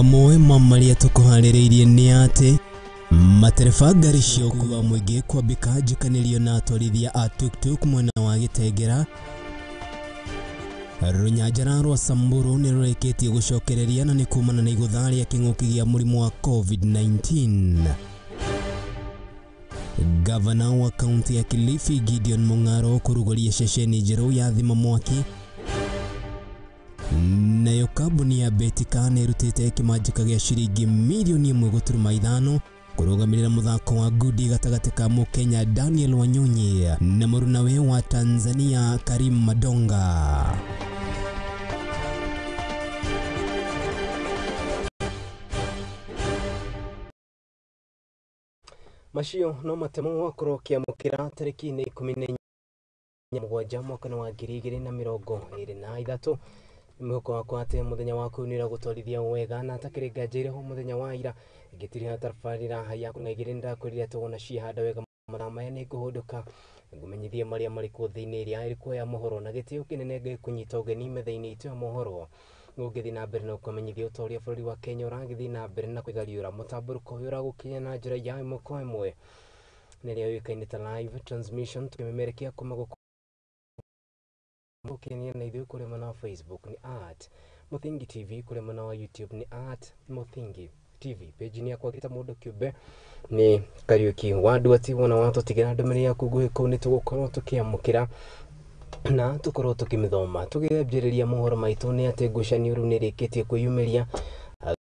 Mamwe mamaria tukuharireirie ni ati matereba ngari cio kuwa mwingi kwambika njikanirio na atwarithia a tuk-tuk mwena wa Gitengera. Runyanjara rwa Samburu ni rureketie gucokereria na ni kumana na igutha ria king'uki gia murimu wa COVID-19. Gavana wa kaunti ya Kilifi Gideon Mung'aro kurugoria ceceni njeru ya thima mwaki. Nayo kambuni ya Betika nirutite kimanjika gia ciringi milioni 1.5 kurugamirira muthako wa ngudi gatagati ka Mukenya Daniel Wanyonyi na murunawe wa Tanzania Karim Madonga. Macio no matemo wa kurokia mukira tariki ni 17 mwaka wa 2023. Mwako wakwa ate muthenya waku ni gutwarithia wega na takiriga njire ho muthenya wa ira ngitiri hatarafarira haya kungirinda kurira tugona cihanda wega marama ni kuhuduka ngumenyithie maria mari ku thiini ria iriko ya Mohoro na gitio kinene gikunyita ugeni methaini itu ya Mohoro ngugithi na mbere no kumenyithia utoria bururi wa Kenya urangithi na mbere na kwigariura mutamburuko ura gukinya na njira ya imwe imwe niria wikaine ta live transmission tukimemerekia kumaguko Kenya na idhu kule mana wa Facebook ni @Muthingi TV, kule mana wa YouTube ni @Muthingi TV. Page ni yakwa kita mundu kiumbe ni Kariuki wa Nduati wona watu tigera ndomeri ya kuguhe ko ni tugukorwo tukiamukira na tukorwo tukimithoma tugiambiriria mohoro maitu ni ati ngucanio ru nirikitie kuyumiria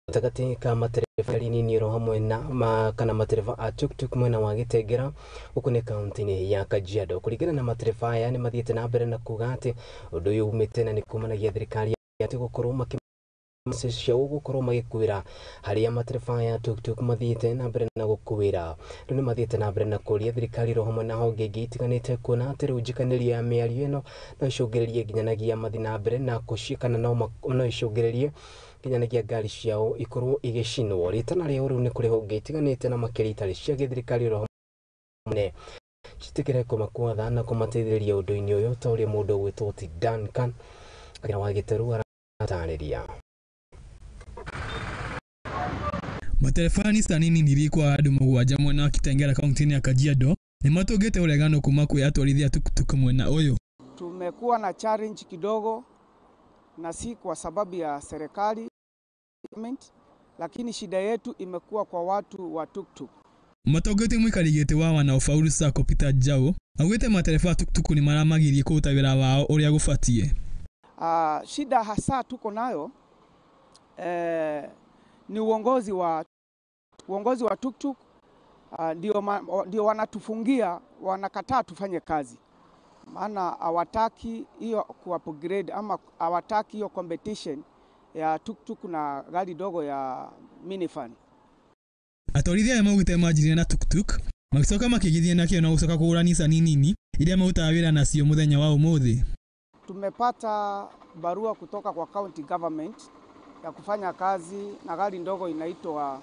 gatagati ka matereba nini ro hamwe na kana matereba a tuk-tuk mwena wa Gitengera ukune kaunti ya Kajiado. Kuringana na matereba aya ni mathiete na mbere na kuga ati undu uyu umite na ni kumanagia thirikari ati gukorwo makimesesha gukorwo magikuira haria matereba aya tuk-tuk mathiete na mbere na gukuira ni mathiete na mbere na kuria thirikari ro hamwe na honge itiganite kuona ati runjikaniria ya miario ino no icungiririe nginyanagia mathi na mbere na kushikana no icungiririe kinyanagia ngari ciao ikorwo igicinwo ritana ria uru ni kuri honge itiganite na makiritari cia githirikari ro hamwe citikire kumakwatha na kumateithĩrĩria undu-ini uyu ta uria mundu gwitwo ti Duncan akira wa Giteru aratariria. Materefani sanini nilikuwa andu mugwanja mwena wa Kitengera kaunti ya Kajiado ni matugite uregano kuma kwi atwarithia tuk-tuk mwena uyu. Tumekuwa na challenge kidogo na si kwa sababu ya serikali lakini shida yetu imekuwa kwa watu wa tuk-tuk. Matogete mwikarigete wa wana ufaulu sako Peter Jao agwete matereba tuk-tuk ni maramagirie kuruta wira wao uria gufatie. Shida hasa tuko nayo ni uongozi wa tuk-tuk ndio wanatufungia, wanakataa tufanye kazi. Maana hawataki hiyo ku-upgrade ama hawataki hiyo competition ya tuk-tuk na gari dogo ya minifan. Atwarithia magwite majirina na tuk-tuk magicoka makigithia nakio na gucoka kuguranisa nini iria mautaga wira nacio muthenya wa umuthi. Tumepata barua kutoka kwa county government ya kufanya kazi na gari ndogo inaitwa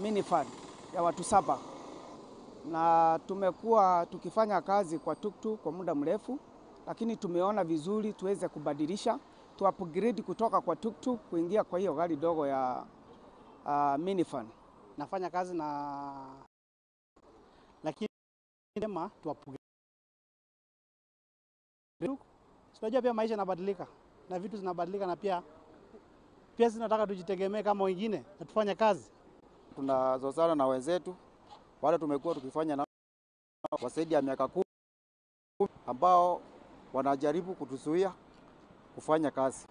minifan ya watu 7. Na tumekuwa tukifanya kazi kwa tuk-tuk kwa muda mrefu, lakini tumeona vizuri tuweze kubadilisha, tu upgrade kutoka kwa tuk-tuk kuingia kwa hiyo gari dogo ya minifan. Nafanya kazi na lakini sema tu upgrade. Tunajua pia maisha yanabadilika na vitu zinabadilika na pia tunataka tujitegemee kama wengine na tufanye kazi. Tunazozana na wenzetu wale tumekuwa tukifanya na kwa zaidi ya miaka 10 ambao wanajaribu kutuzuia kufanya kazi.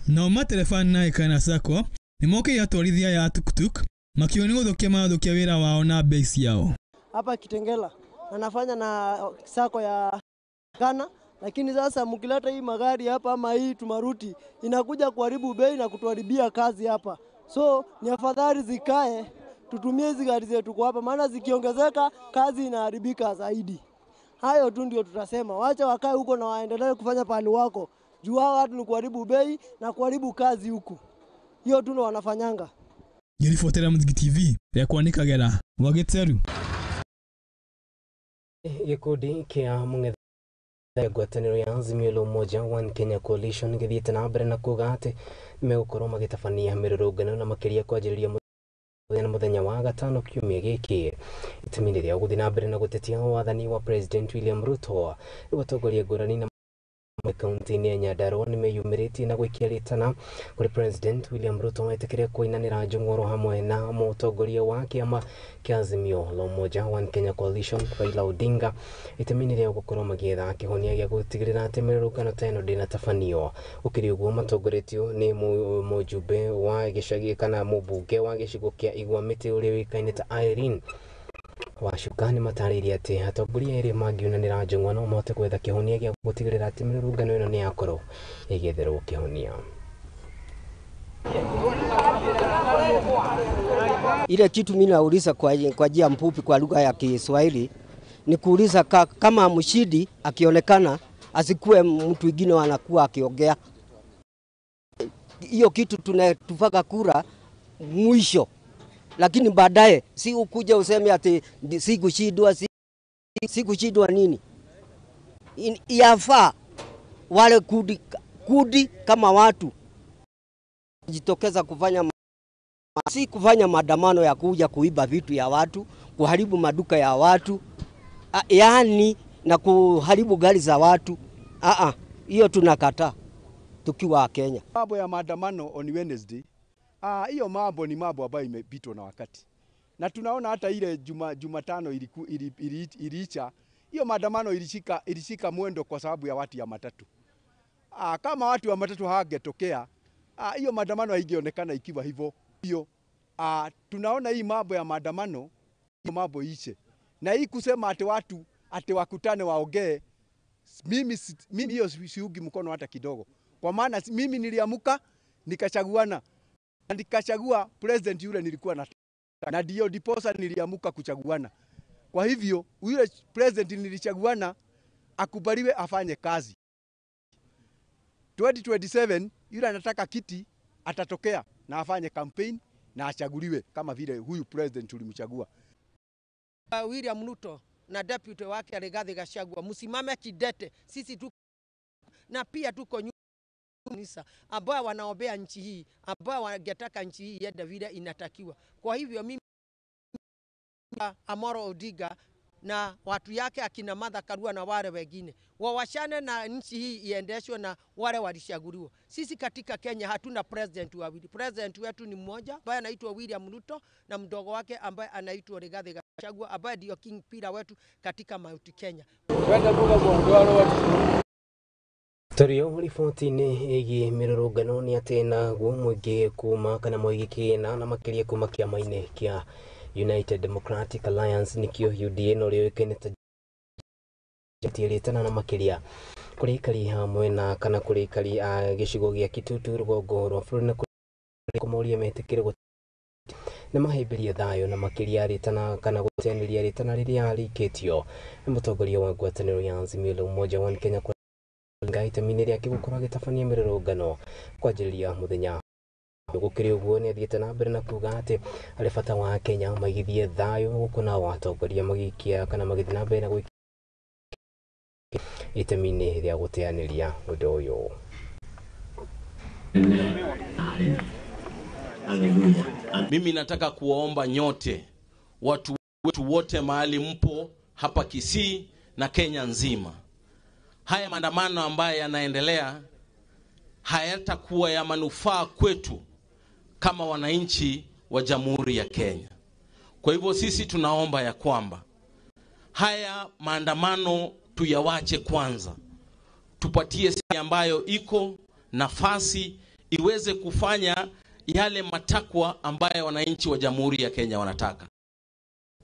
Na materefani na ikana sako ni moke ya atwarithia ya tuk-tuk makioni guthukia mathukia wira wao na base yao. Hapa Kitengela na nafanya na sako ya kana, lakini sasa mkileta hii magari hapa ama hii tumaruti inakuja kuharibu bei na kutuharibia kazi hapa. So ni afadhali zikae tutumie hizi gari zetu kwa hapa, maana zikiongezeka kazi inaharibika zaidi. Hayo tu ndio tutasema, wacha wakae huko na waendelee kufanya pale wako. Juu hao watu ni kuharibu bei na kuharibu kazi huko. Hiyo tu ndio wanafanyanga. Yelifotera Muthingi TV ya Kwanikagira wa Giteru. Gikundi kia ngwatanĩro ya Azimio la Umoja One Kenya Coalition gĩthiĩte na mbere na kuuga atĩ megũkorwo magĩtabania mĩrũrũngano na makĩria kwanjĩrĩria muthenya wa gatano kiumia gĩkĩ. Itemi rĩa gũthiĩ na mbere na gũtetia wathani wa President William Ruto gũtongoria ngũrani na kaunti-inĩ ya Nyandarua nĩmeyumĩrĩtie na gwĩkia rĩtana kũrĩ President William Ruto etĩkĩre kũinanĩra njũng'oro hamwe na mũtongoria wa kĩama kĩa Azimio la Umoja One Kenya Coalition Raila Odinga itemi rĩa gũkorwo magĩetha kĩhonia gĩa gũtigĩrĩra atĩ mĩrũrũngano ta ĩno ndĩnatabanio. Ũkĩrĩ ũguo matongoretio nĩ mũjumbe wa gĩcagi kana mũmbunge wa gĩcigo kĩa Igwa Mĩtĩ ũrĩa wĩkaine ta Irene Wacuka nĩ matarĩirie atĩ atongoria erĩ mangiunanĩra njũng'ano no mahote gwetha kĩhonia gĩa gũtigĩrĩra atĩ mĩrũrũngano ĩno nĩ yakorwo ĩgĩetherwo kĩhonia. Ile kitu mimi nauliza kwa njia mfupi kwa lugha ya Kiswahili ni kuuliza kama mshindi akionekana asikuwe mtu mwingine anakuwa akiongea. Hiyo kitu tunatufaka kura mwisho. Lakini baadaye si ukuja useme ati sikushindwa nini. Yafaa wale kudi kama watu jitokeza kufanya maandamano ya kuja kuiba vitu ya watu, kuharibu maduka ya watu, yaani na kuharibu gari za watu. Hiyo tunakataa tukiwa Kenya. Mambo ya maandamano on Wednesday, hiyo mambo ni mambo ambayo imepitwa na wakati. Na tunaona hata ile Jumatano iliisha, hiyo maandamano ilishika mwendo kwa sababu ya watu ya matatu. Kama watu wa matatu hawangetokea, hiyo maandamano haingeonekana ikiwa hivyo. Hiyo tunaona hii mambo ya maandamano, hiyo mambo ishe. Na hii kusema ati watu wakutane waongee, mimi hiyo siungi mkono hata kidogo. Kwa maana mimi niliamuka nikachaguana. Nikachagua president yule nilikuwa na ndio diposa niliamuka kuchaguana. Kwa hivyo yule president nilichaguana akubaliwe afanye kazi. 2027 yule anataka kiti atatokea na afanye campaign na achaguliwe kama vile huyu president tulimchagua. William Ruto na deputy wake Rigathi Gachagua msimame kidete, sisi tu na pia tuko kanisa ambao wanaombea nchi hii, ambao wangetaka nchi hii iende vile inatakiwa. Kwa hivyo mimi Mohoro Odinga na watu yake akina Martha Karua na wale wengine wawashane na nchi hii iendeshwe na wale walishaguliwa. Sisi katika Kenya hatuna president wawili. President wetu ni mmoja ambaye anaitwa William Ruto na mdogo wake ambaye anaitwa Rigathi Gachagua ambaye ndio king pira wetu katika Mount Kenya. Torio riboti-inĩ ĩgiĩ mĩrũrũngano nĩ atĩ naguo mũingĩ kuma kana mũingĩ kĩna na makĩria kuma kĩama-inĩ kĩa United Democratic Alliance nĩkĩo UDA na ũrĩa ũĩkaine ta rĩtana na makĩria kũrĩ aikari hamwe na kana kũrĩ aikari a gĩcigo gĩa Kitutu rũgongo rwa bũrũri na kũmoria metĩkĩre nĩ mahĩmbĩria thayũ na makĩria rĩtana kana gũteanĩria rĩtana rĩrĩa rĩikĩtio nĩ mũtongoria wa ngwatanĩro ya Azimio la Umoja One Kenya itemi rĩake gũkorwo agĩtabania mĩrũrũngano kwanjĩrĩria mũthenya. Gũkĩrĩ ũguo nĩ athiĩte na mbere na kuuga atĩ arĩ bata wa Kenya maigithie thayũ gũkũ nao atongoria magĩikia kana magĩthiĩ na mbere na gwĩkia itemi-inĩ rĩa gũteanĩria ũndũ ũyũ. Mimi nataka kuwaomba nyote watu wetu wote mahali mpo hapa Kisii na Kenya nzima, haya maandamano ambayo yanaendelea hayatakuwa ya manufaa kwetu kama wananchi wa Jamhuri ya Kenya. Kwa hivyo sisi tunaomba ya kwamba haya maandamano tuyawache kwanza, tupatie serikali ambayo iko nafasi iweze kufanya yale matakwa ambayo wananchi wa Jamhuri ya Kenya wanataka.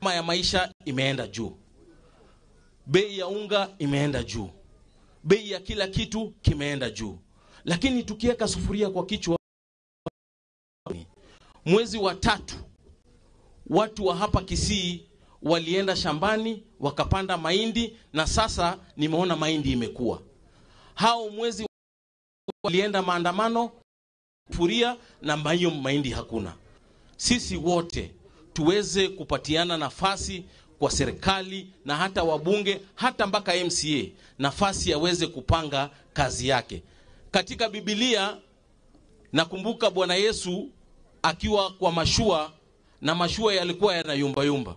Kama ya maisha imeenda juu, bei ya unga imeenda juu, bei ya kila kitu kimeenda juu. Lakini tukiweka sufuria kwa kichwa, mwezi wa 3 watu wa hapa Kisii walienda shambani wakapanda mahindi na sasa nimeona mahindi imekuwa. Hao mwezi walienda maandamano sufuria na mahindi hakuna. Sisi wote tuweze kupatiana nafasi kwa serikali na hata wabunge, hata mpaka MCA, nafasi aweze kupanga kazi yake. Katika Biblia nakumbuka Bwana Yesu akiwa kwa mashua, na mashua yalikuwa yanayumba yumba.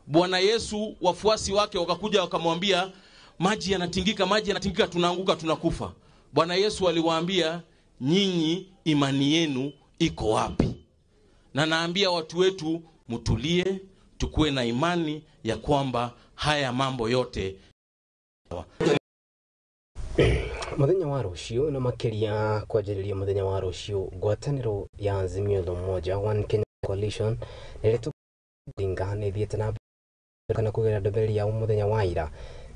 Bwana Yesu, wafuasi wake wakakuja wakamwambia, maji yanatingika, tunaanguka, tunakufa. Bwana Yesu aliwaambia, nyinyi imani yenu iko wapi? Na naambia watu wetu, mtulie, tukue na imani ya kwamba haya mambo yote. Muthenya wa rucio na makiria kwajiriria muthenya wa rucio, ngwataniro ya Azimio la Umoja One Kenya Coalition nilitunga ni thiete na kana kugera ndoberi ya muthenya wa ira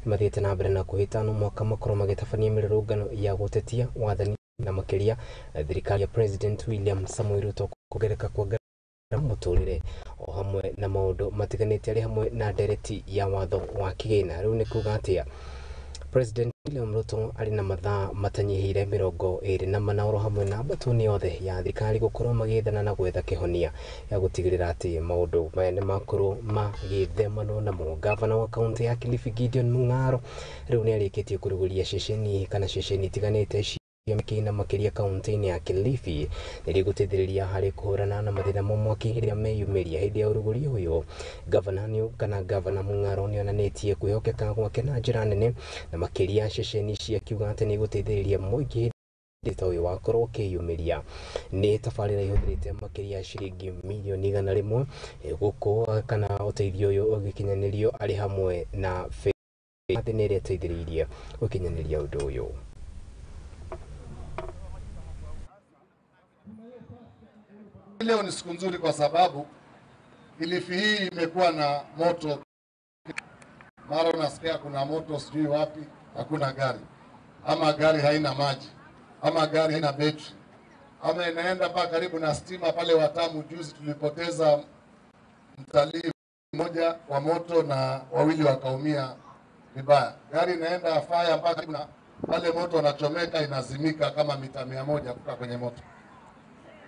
mathiete na mbere na kuhitana mwaka makoro magitabania mirurungano ya gutetia wathani na makiria thirikari ya President William Samoei Ruto kugereka kwa muturire o hamwe na maundu matiganite ari hamwe na ndereti ya watho wa kigina. Riu ni kuga atia President William Ruto ari na mathaa matanyihire 24 hamwe na batuni yothe ya thirikari gukorwo magithana na gwetha kihonia ya gutigirira ati maundu mene makuru magithemano na gavana wa kaunti ya Kilifi Gideon Mung'aro riu ni arikitie kuruguria ceceni tiganite na makiria kaunti ya Kilifi nili gutethiriria hari kuhurana na mathina momwaki iria meyumiria hindi ya uruguri uyu. Gavana Mung'aro ni onanetie kwihokeka gwake na njira nene na makiria ceceni cia kiuga ati ni gutethiriria muingi ndito uyu wakorwo kiyumiria. Ni tabarira ihuthirite makiria ciringi milioni 100 guko kana uteithio uyu ugikinyanirio ari hamwe na ati ni ria teithiriria ukinyaniria undu uyu. Leo ni siku nzuri kwa sababu Kilifi hii imekuwa na moto. Mara unasikia kuna moto sijui wapi, hakuna gari. Ama gari haina maji. Ama gari haina betri. Ama inaenda mpaka karibu na stima pale Watamu. Juzi tulipoteza mtalii mmoja wa moto na wawili wakaumia vibaya. Gari inaenda fire mpaka karibu na pale moto unachomeka, inazimika kama mita 100 kutoka kwenye moto.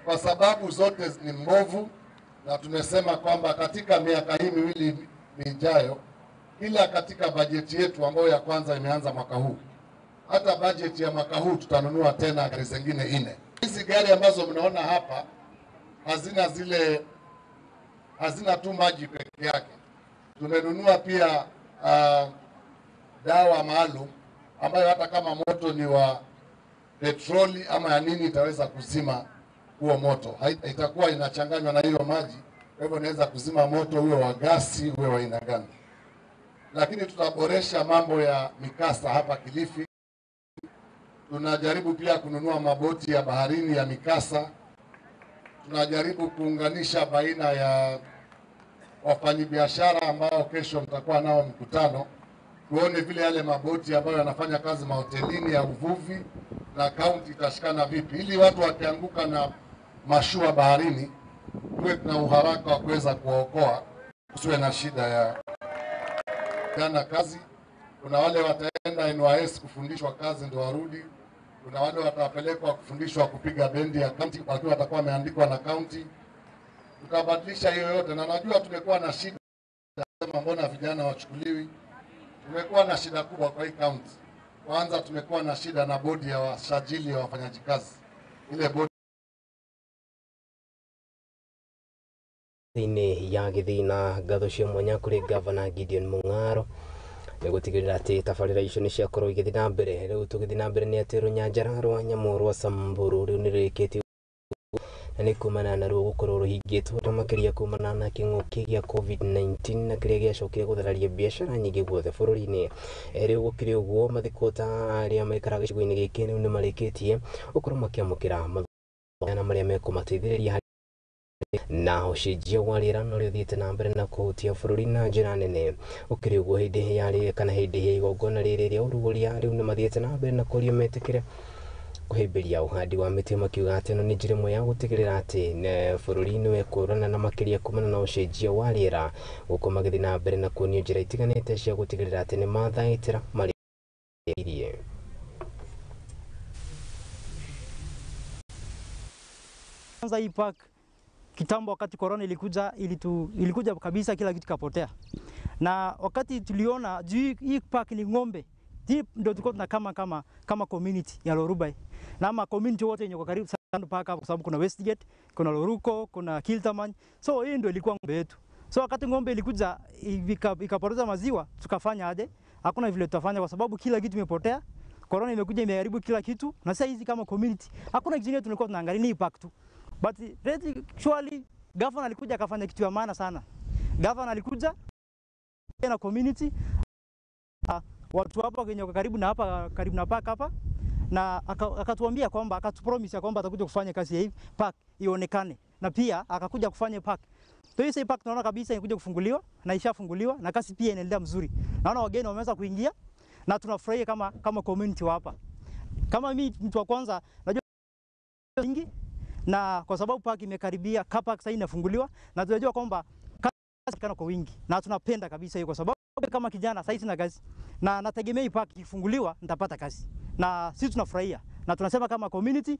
Kwa sababu zote ni mbovu, na tumesema kwamba katika miaka hii miwili ijayo, ila katika bajeti yetu ambayo ya kwanza imeanza mwaka huu, hata bajeti ya mwaka huu tutanunua tena gari zingine 4. Hizi gari ambazo mnaona hapa hazina tu maji peke yake. Tumenunua pia dawa maalum ambayo hata kama moto ni wa petroli ama ya nini itaweza kuzima huo moto. Itakuwa inachanganywa na hiyo maji, kwa hivyo inaweza kuzima moto uwe wa gasi uwe wa aina gani. Lakini tutaboresha mambo ya mikasa hapa Kilifi. Tunajaribu pia kununua maboti ya baharini ya mikasa. Tunajaribu kuunganisha baina ya wafanyabiashara ambao kesho mtakuwa nao mkutano, tuone vile yale maboti ambayo yanafanya kazi mahotelini ya uvuvi na kaunti itashikana vipi, ili watu wakianguka na mashua baharini tuwe na uharaka wa kuweza kuwaokoa, usiwe na shida ya kana kazi. Kuna wale wataenda NYS kufundishwa kazi ndio warudi. Kuna wale watapelekwa kufundishwa kupiga bendi ya kaunti wakiwa watakuwa wameandikwa na kaunti. Tukabadilisha hiyo yote, na najua tumekuwa na shida sema mbona vijana wachukuliwi. Tumekuwa na shida kubwa kwa hii kaunti. Kwanza tumekuwa na shida na bodi ya wasajili wa wafanyaji kazi. Ile bodi thini ya githina ngatho cia mwanya kuri Gavana Gideon Mung'aro ni gutigirira ati tabarira icio ni ciakorwo igithii na mbere. Riu tugithii na mbere ni ati runyanjara rwa nyamu rwa Samburu riu ni rikitio na ni kumana na ruo gukorwo ruhingitwo na makiria kumana na king'uki gia COVID-19 na kiria giacokire guthararia biashara nyingi guothe bururi-ini. Riu gukiri uguo mathikota aria maikaraga gicigo-ini giki riu ni marikitie gukorwo makiamukira mathina maria mekumateithiriria na ucenjia wa rĩera no rĩthiĩte na mbere na kũhutia bũrũri na njĩra nene. Ũkĩrĩ ũguo hĩndĩ yarĩ kana hĩndĩ ya igongona rĩrĩ rĩa ũruguria rĩu nĩ mathiĩte na mbere na kũria metĩkĩre kũhĩmbĩria ũhandi wa mĩtĩ, makiuga atĩ ĩno nĩ njĩra ĩmwe ya gũtigĩrĩra atĩ bũrũri nĩ wekũrana na makĩria kumana na ũcenjia wa rĩera, gũkũ magĩthiĩ na mbere na kuonio njĩra itiganĩte cia gũtigĩrĩra atĩ nĩ mathaĩtĩra marĩa irie. Kwanza hii park kitambo wakati corona ilikuja kabisa kila kitu kapotea. Na wakati tuliona juu hii park ni ng'ombe, hii ndio tulikuwa tunakama kama community ya Lorubai. Na ama community wote yenye kwa karibu sana park hapo, kwa sababu kuna Westgate, kuna Loruko, kuna Kiltaman. So hii ndio ilikuwa ng'ombe yetu. So wakati ng'ombe ilikuja ikapoteza maziwa, tukafanya aje? Hakuna vile tutafanya kwa sababu kila kitu imepotea. Corona imekuja imeharibu kila kitu. Na sasa hizi kama community, hakuna kitu kingine tulikuwa tunaangalia ni park tu. But actually governor alikuja akafanya kitu ya maana sana. Governor alikuja na community watu hapa kwenye karibu na park hapa, na akatuambia kwamba akatupromise ya kwamba atakuja kufanya kazi ya hii park ionekane, na pia akakuja kufanya park. So hii park tunaona kabisa inakuja kufunguliwa na ishafunguliwa na kazi pia inaendelea mzuri. Naona wageni wameanza kuingia na tunafurahia kama community wa hapa. Kama mimi mtu wa kwanza najua nyingi, na kwa sababu park imekaribia, car park sasa inafunguliwa na tunajua kwamba kazi kana kwa wingi na tunapenda kabisa hiyo, kwa sababu kama kijana sasa sina kazi na nategemea hii park ikifunguliwa nitapata kazi, na sisi tunafurahia na tunasema kama community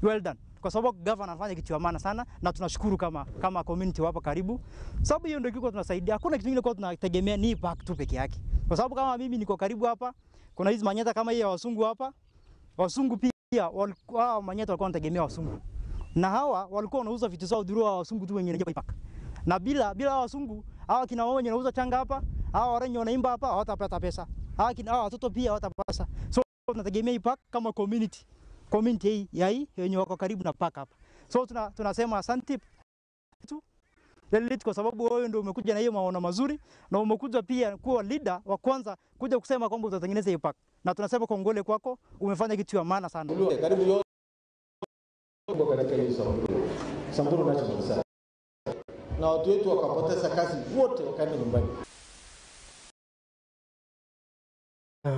well done, kwa sababu governor anafanya kitu ya maana sana na tunashukuru kama community hapa karibu, sababu hiyo ndio kiko tunasaidia. Hakuna kitu kingine kwa tunategemea ni park tu peke yake, kwa sababu kama mimi niko karibu hapa, kuna hizi manyata kama hii ya wasungu hapa. Wasungu pia walikuwa manyata walikuwa wanategemea wasungu, na hawa walikuwa wanauza vitu zao dhurua wasungu tu wenyewe kwa park. Na bila wasungu hawa kina wao wenye wanauza changa hapa, hawa warenye wanaimba hapa hawatapata pesa, hawa watoto pia hawatapata. So tunategemea hii park kama community hii yenye wako karibu na park hapa. So tunasema asante tu kwa sababu wewe ndio umekuja na hiyo maono mazuri, na umekuja pia kuwa leader wa kwanza kuja kusema kwamba utatengeneza hii park, na tunasema kongole kwako, umefanya kitu ya maana sana. Karibu yote katika hii Samburu National Park, na watu wetu wakapoteza kazi wote wakaenda nyumbani.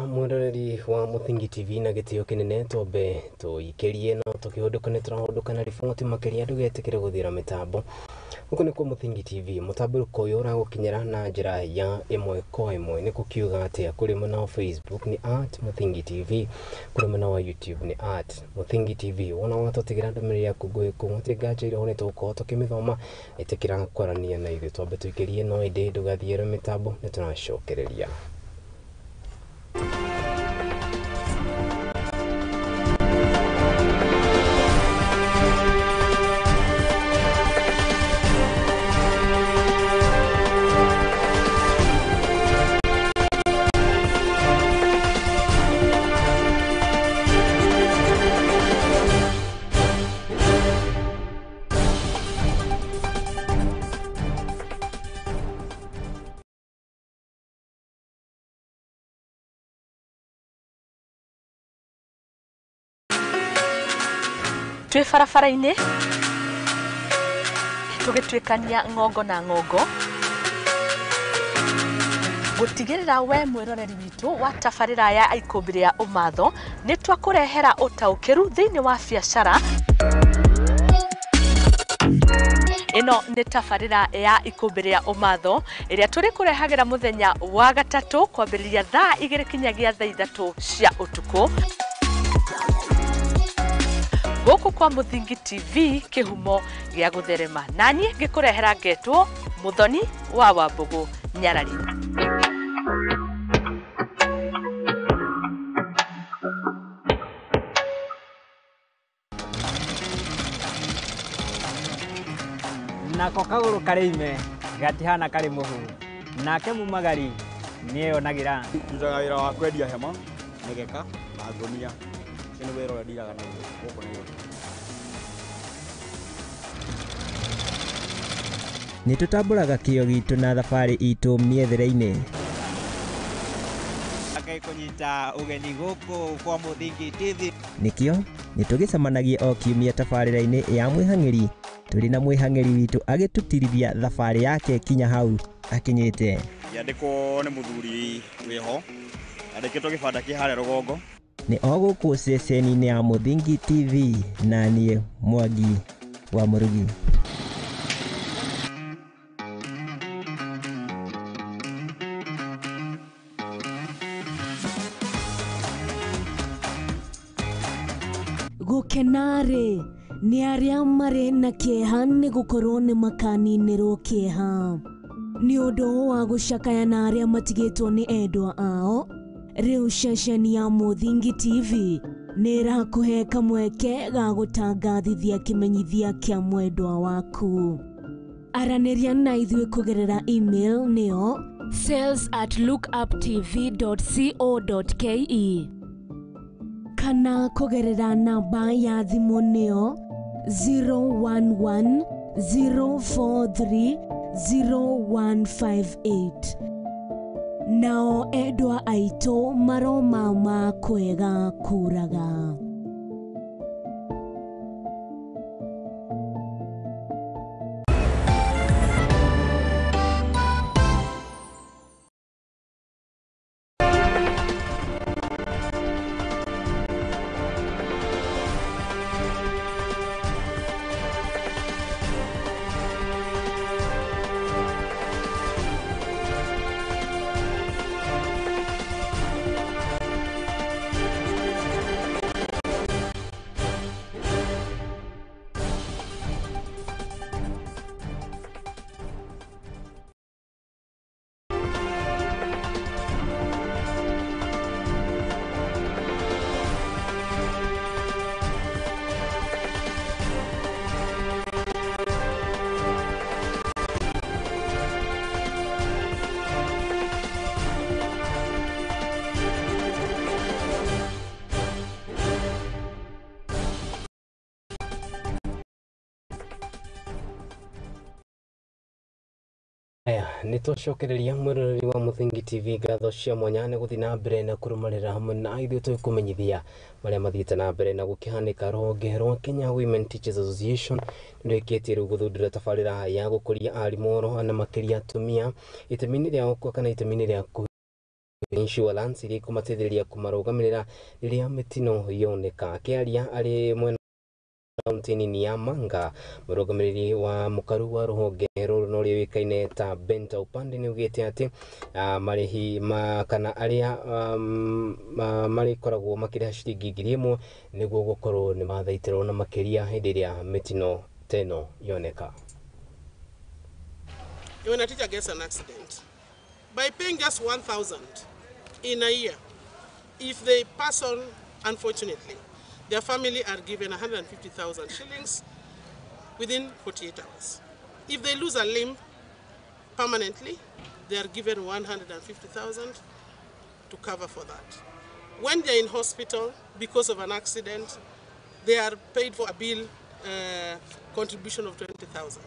Mwendoreri wa Muthingi TV na gitio kinene tobe tuikerie no tukihudukane turahudukana riboti makiria ndugetikire guthira mitambo uko ni kwa Muthingi TV mutambo uko yora gukinyira na njira ya imwe kwa imwe ni kukiuga atia kuri mwana wa Facebook ni @Muthingi TV, kuri mwana wa YouTube ni @Muthingi TV. Wona watu tigira ndamiri ya kugoye ku mutigaje ire one tuko tukimithoma itikira kwarania na ithu tobe tuikerie no ide ndugathiere mitambo ni tunacokereria. Twe farafara-ini tugitwikania ngongo na ngongo gutigirira we mwiroreri witu wa tabarira ya ikumbiri ya umatho ni twakurehera utaukiru thiini wa biacara. Ino ni tabarira ya ikumbiri ya umatho iria turi kurehagira muthenya wa gatatu kwambiriria thaa 2 kinyagia thaa 3 cia utuku guku kwa Muthingi TV kihumo gia gutherema, nani ngikurehera ngetwo Muthoni wa Wambugu Nyarari. Nako kaguru karime gatihana kari muhu nake mumagari niyo nagira ndutaga wira wa kwendia hema nigeka na ngonia kene wira wa diraga na guko na nitutamburaga kio gitu na thabari itu miethere-ini akai kunyita ugeni guku kwa Muthingi TV nikio nitugicemanagia o kiumia tabarira-ini ya mwihang'iri turi na mwihang'iri witu agitutirithia thabari yake kinya hau akinyite yandiko ni muthuri wiho yandikitwo gibanda ki hare rugongo ni o guku ceceni-ini ya Muthingi TV na nie Mwangi wa Murugi. Gukenare ni aria mari na kieha ni gukorwo ni makaninirwo kieha Nĩ ũndũ wa gũcakayana arĩa matigĩtwo nĩ endwa ao, rĩu ceceni ya Mũthingi TV nĩ ĩrakũhe kamweke ga gũtangathithia kĩmenyithia kĩa mwendwa waku. Aranĩria na ithuĩ kũgerera email nĩyo sales@lookuptv.co.ke kana kũgerera namba ya thimũ nĩyo 011 043 0158. Nao endwa aitũ maroma ma kwega kuraga. Nĩtũcokereria mwĩroreri wa Mũthingi TV ngatho cia mwanya nĩ gũthiĩ na mbere na kũrũmanĩrĩra hamwe na ithuĩ tũkũmenyithia marĩa mathiĩte na mbere na gũkĩhanĩka. Rũhonge rwa Kenya Women Teachers Association nĩrwĩkĩtie rĩu gũthundũra tabarĩra ya gũkũria arimũ oro na makĩria atumia itemi-inĩ rĩao kana itemi-inĩ rĩa insurance iria ikũmateithĩrĩria kũmarũgamĩrĩra rĩrĩa mĩtino yoneka. Akĩaria arĩ mwena kaunti-inĩ ya Manga, mũrũgamĩrĩri wa mũkaru wa rũhonge rũrũ no rĩũĩkaine ta Benta Upande nĩaugĩte atĩ marĩhi kana arĩa marĩkoragwo makĩrĩha ciringi 1,000 nĩguo gũkorwo nĩ mathaitĩrwo na makĩria hĩndĩ ĩrĩa mĩtino teno yoneka. When a teacher gets an accident, by paying just 1,000 in a year, if they pass on, unfortunately, their family are given 150,000 shillings within 48 hours. If they lose a limb permanently, they are given 150,000 to cover for that. When they are in hospital because of an accident, they are paid for a bill contribution of 20,000.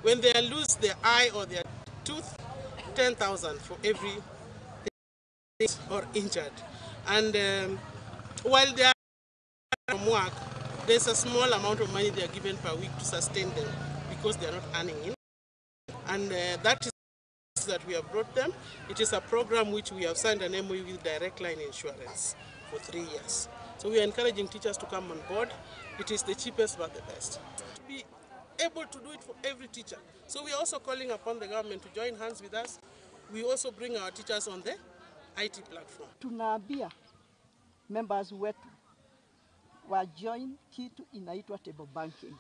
When they lose their eye or their tooth, 10,000 for every or injured. And while they are from work, there's a small amount of money they are given per week to sustain them because they are not earning in. And that is that we have brought them. It is a program which we have signed an MOU with Direct Line Insurance for 3 years. So we are encouraging teachers to come on board. It is the cheapest but the best. To be able to do it for every teacher. So we are also calling upon the government to join hands with us. We also bring our teachers on the IT platform. Tunaambia members wetu wa join kitu inaitwa table banking.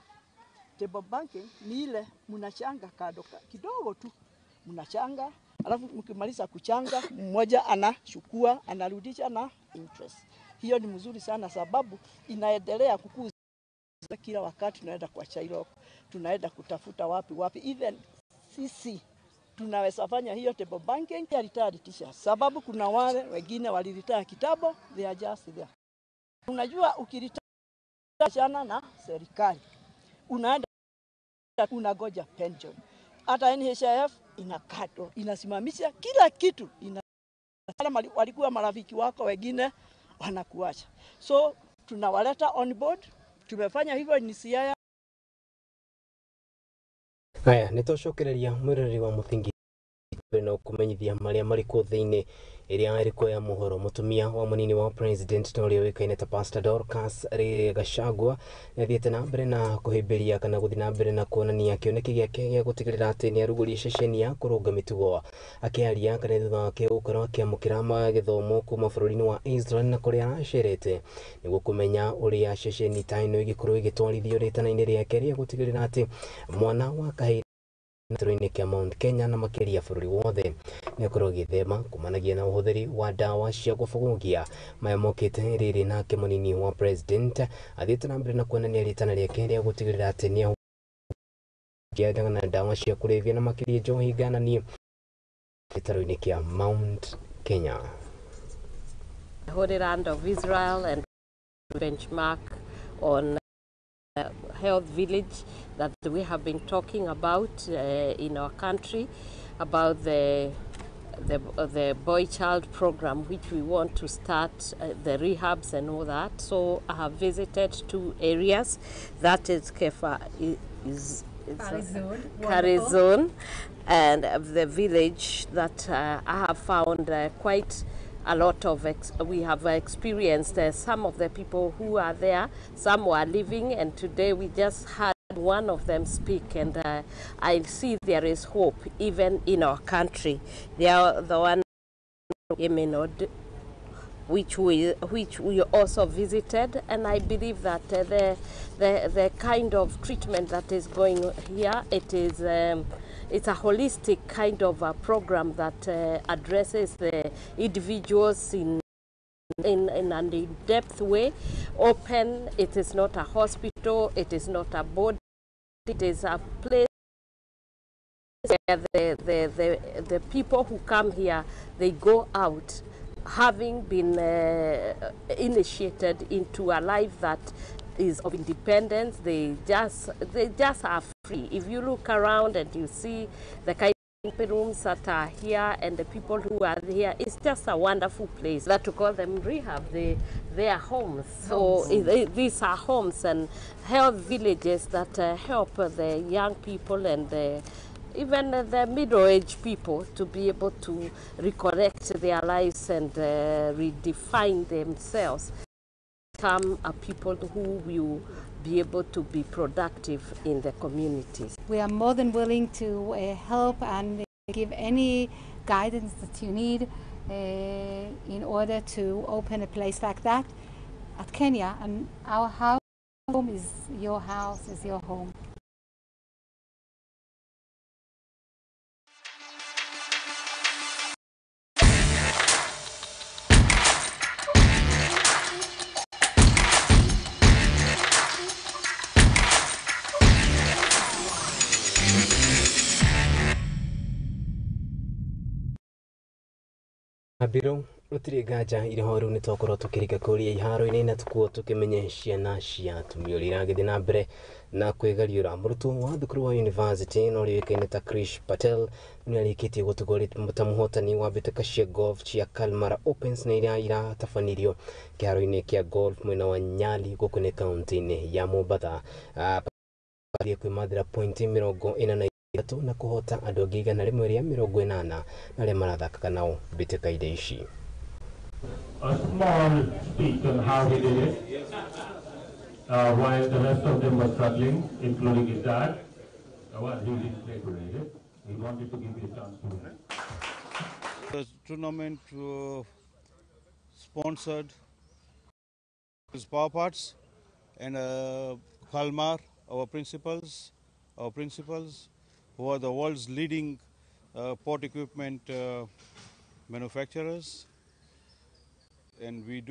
Table banking ni ile mnachanga kado kidogo tu. Mnachanga, alafu mkimaliza kuchanga, mmoja anachukua, anarudisha na interest. Hiyo ni mzuri sana sababu inaendelea kukuza kila wakati. Tunaenda kwa Chairo, tunaenda kutafuta wapi. Even sisi tunaweza fanya hiyo table banking ya retired teachers. Sababu kuna wale wengine waliretire kitambo, they are just there. Unajua ukiretire na serikali, unaenda unagoja pension. Hata NHIF inakatwa, inasimamisha kila kitu. Walikuwa marafiki wako wengine wanakuacha. So tunawaleta on board. Tumefanya hivyo ni siaya. Haya, nĩtũcokereria mwĩroreri wa Mũthingi na kũmenyithia marĩa marĩ kuo thĩinĩ ĩrĩa ĩrĩ ya Mohoro. Mũtumia wa mũnini wa president no rĩũĩkaine ta Pastor Dorcas Gachagua nĩathiĩte na mbere na kũhĩmbĩria kana gũthiĩ na mbere na kuonania kĩoneki gĩake gĩa gũtigĩrĩra atĩ nĩarugũria ceceni ya kũrũnga mĩtugo. Akĩaria kana thutha wake gũkorwo akĩamũkĩra gĩthomo kuma bũrũri-inĩ wa Israel na kũrĩa aracerete nĩguo kũmenya ũrĩa ceceni ta ĩno ĩgĩkorwo ĩgĩtwarithio rĩtana-inĩ rĩake rĩa gũtigĩrĩra atĩ mwana wa kahĩĩ gĩtarũ-inĩ kĩa Mount Kenya na makĩria bũrũri wothe. Nĩakorwo gĩthema kumanagia na ũhũthĩri wa ndawa cia gũbũgũgia maya mokĩte rĩrĩ nake mũnini wa president athiĩte na mbere na kuonania rĩtana rĩake rĩa gũtigĩrĩra atĩ nĩahũthĩraga na ndawa cia kũrebia na makĩria njohi ngananie gĩtarũ-inĩ kĩa Mount Kenya. The Holy Land of Israel and benchmark on health village that we have been talking about in our country, about the boy-child program, which we want to start, the rehabs and all that. So I have visited 2 areas. That is Karizon, and the village that I have found quite a lot of, we have experienced some of the people who are there. Some were living, and today we just had one of them speak, and I see there is hope even in our country. They are the one which we also visited, and I believe that the kind of treatment that is going here, it is it's a holistic kind of a program that addresses the individuals in an in-depth way, open. It is not a hospital, it is not a body, it is a place where the people who come here, they go out having been initiated into a life that is of independence. They just are free. If you look around and you see the kind of rooms that are here and the people who are here, it's just a wonderful place. That to call them rehab, they are homes. So these are homes and health villages that help the young people and even the middle-aged people to be able to recorrect their lives and redefine themselves, become a people who will be able to be productive in the communities. We are more than willing to help and give any guidance that you need in order to open a place like that at Kenya. And our home is your house, is your home. Abiro rutiri gaja iriho riu nitwakorwo tukirika kuria iharo-ini na tukuo tukimenye ciana cia tumio riragithii na mbere na kwigariura. Murutwo wa thukuru wa university no riũĩkaine ta Krish Patel nĩarĩkĩtie gũtugwo ta mũhotani wa mbĩtĩka cia golf cia Kalmar Opens na iria iratafanirio kĩharo-inĩ kĩa golf mwena wa Nyali gũkũ nĩ kaunti-inĩ ya Mombatha. Kwĩmathĩra pointi 43 na kuhota andũ angĩ 180 na arĩa marathakaga nao mbĩtĩka-inĩ ici. A small speech on how he did it, while the rest of them were struggling, including his dad. Well, he didn't play great. He wanted to give you a chance to win. The tournament sponsored his power parts and Kalmar, our principals, who are the world's leading port equipment manufacturers, and we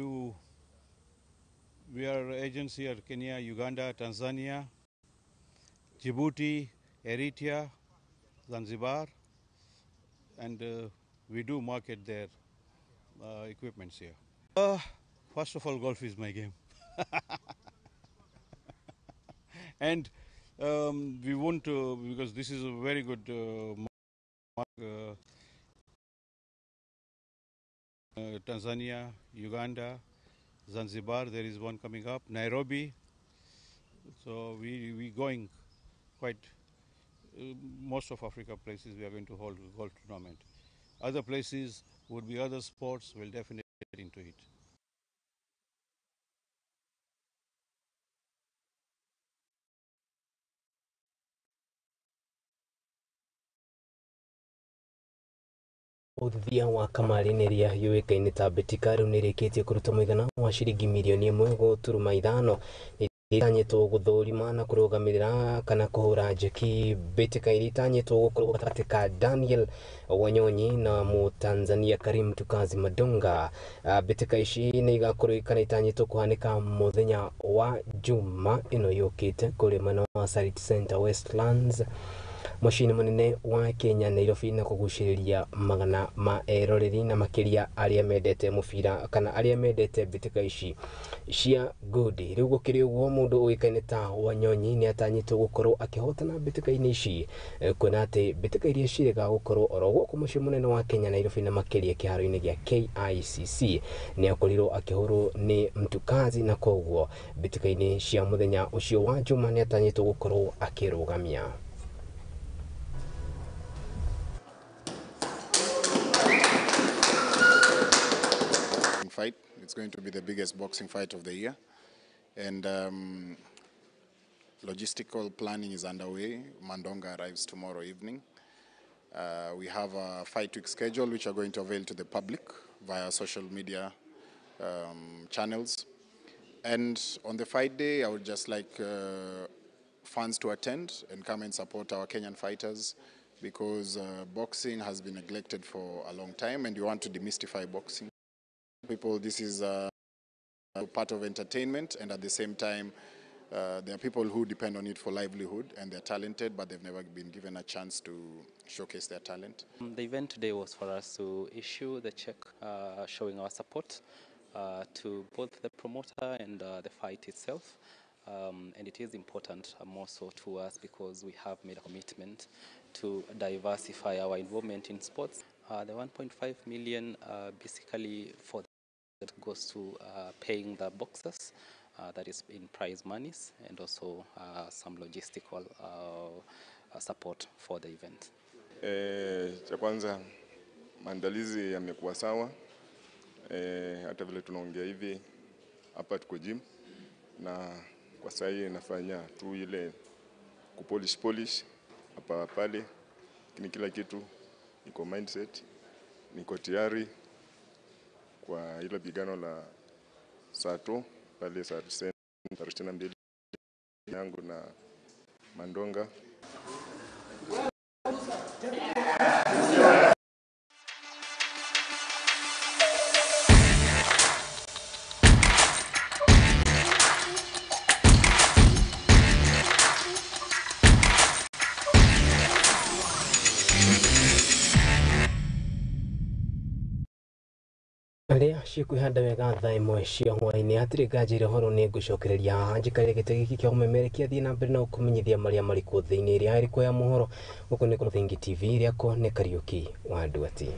are agency at Kenya, Uganda, Tanzania, Djibouti, Eritrea, Zanzibar, and we do market their equipments here. First of all, golf is my game. And we want to, because this is a very good Tanzania, Uganda, Zanzibar, there is one coming up, Nairobi. So we going quite, most of Africa places we are going to hold a golf tournament. Other places would be other sports, we'll definitely get into it. Uthia wa kamari nĩrĩa yũĩkaine ta Betika rĩu nĩrĩkĩtie kũruta mũigana wa ciringi mirioni 1.5 itanyitwo guthurima na kurugamirira kana kuhura njeki mbitika iria itanyitwo gukorwo gatagatĩ ka Daniel Wanyonyi na Mũtanzania Karim Tukazi Madonga. Mbitika ici nĩ igakorwo kana itanyitwo kuhanĩka muthenya wa Juma ino yukite kuri mwena wa Sarit Center Westlands mucini munene wa Kenya Nairobi na kuguciriria magana ma eroreri na makiria aria mendete mubira kana aria mendete mbitika ici cia ngudi. Riu gukiri uguo mundu uikaine ta Wanyonyi ni atanyitwo gukorwo akihotana mbitika-ini ici kuona ati mbitika iria cirega gukorwo orogwo ku mucii munene wa Kenya Nairobi na makiria kiharo-ini gia KICC ni akorirwo akihurwo ni Mtukazi na koguo mbitika-ini cia muthenya ucio wa Juma ni atanyitwo gukorwo akirugamia. Fight. It's going to be the biggest boxing fight of the year, and logistical planning is underway. Mandonga arrives tomorrow evening. We have a fight-week schedule which are going to avail to the public via social media channels. And on the fight day, I would just like fans to attend and come and support our Kenyan fighters, because boxing has been neglected for a long time, and we want to demystify boxing. People, this is part of entertainment, and at the same time, there are people who depend on it for livelihood, and they're talented, but they've never been given a chance to showcase their talent. The event today was for us to issue the check showing our support to both the promoter and the fight itself. And it is important more so to us because we have made a commitment to diversify our involvement in sports. The 1.5 million basically for that goes to paying the boxers, that is in prize monies, and also some logistical support for the event. Cha kwanza maandalizi yamekuwa sawa, hata vile tunaongea hivi hapa tuko gym, na kwa sasa nafanya tu ile kupolish hapa pale, lakini kila kitu niko mindset, niko tayari kwa ile pigano la Sato pale Sato tarehe 22 yangu na Mandonga. Aria cikwihanda wega thaa imwe cia hwaini hatiri ngajire horo ni ngucokereria haha njikarire gite giki kia umemerekia thii na mbere na ukumenyithia maria mari ku thiini iria iri kwa ya Mohoro guku ni Muthingi TV iria ko ni Kariuki wa Nduati.